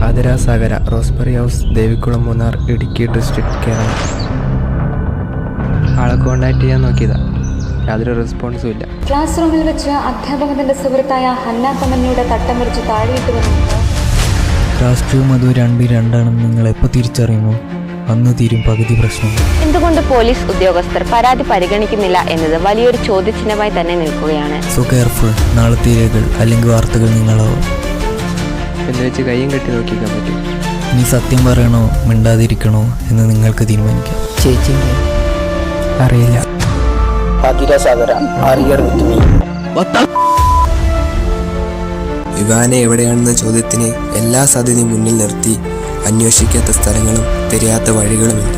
Athira Sagara, Roseberry house, Devikulam, Munnar, Idukki district, Kerala. ആളെ contact ചെയ്യാൻ നോക്കിയതാ, യാതൊരു റെസ്പോൺസും ഇല്ല. ക്ലാസ് റൂമിൽ വെച്ച് അധ്യാപകന്റെ സുഹൃത്തായ ഹന്ന കമന്നിയുടെ തട്ടമറിച്ച് താഴെയിട്ടുവന്നു. രാഷ്ട്രീയവും അതും രണ്ടാണെന്ന് നിങ്ങൾ എപ്പോൾ തിരിച്ചറിയുന്നു, അന്ന് തീരും പകുതി പ്രശ്നം. എന്തുകൊണ്ട് പോലീസ് ഉദ്യോഗസ്ഥർ പരാതി പരിഗണിക്കുന്നില്ല എന്നത് വലിയൊരു ചോദ്യചിഹ്നമായി തന്നെ നിൽക്കുകയാണ്. So careful. നാളത്തെ രേഖകൾ അല്ലെങ്കിൽ വാർത്തകൾ നിങ്ങളാവും. എന്ന് വെച്ച് കയ്യും കെട്ടി നോക്കിക്കാൻ പറ്റും. ഇനി സത്യം പറയണോ മിണ്ടാതിരിക്കണോ എന്ന് നിങ്ങൾക്ക് തീരുമാനിക്കാം. ചേച്ചിൻ്റെ അറിയില്ല. ഇവാനെ എവിടെയാണെന്ന ചോദ്യത്തിന് എല്ലാ സാധ്യതയും മുന്നിൽ നിർത്തി അന്വേഷിക്കാത്ത സ്ഥലങ്ങളും തിരയാത്ത വഴികളുമില്ല.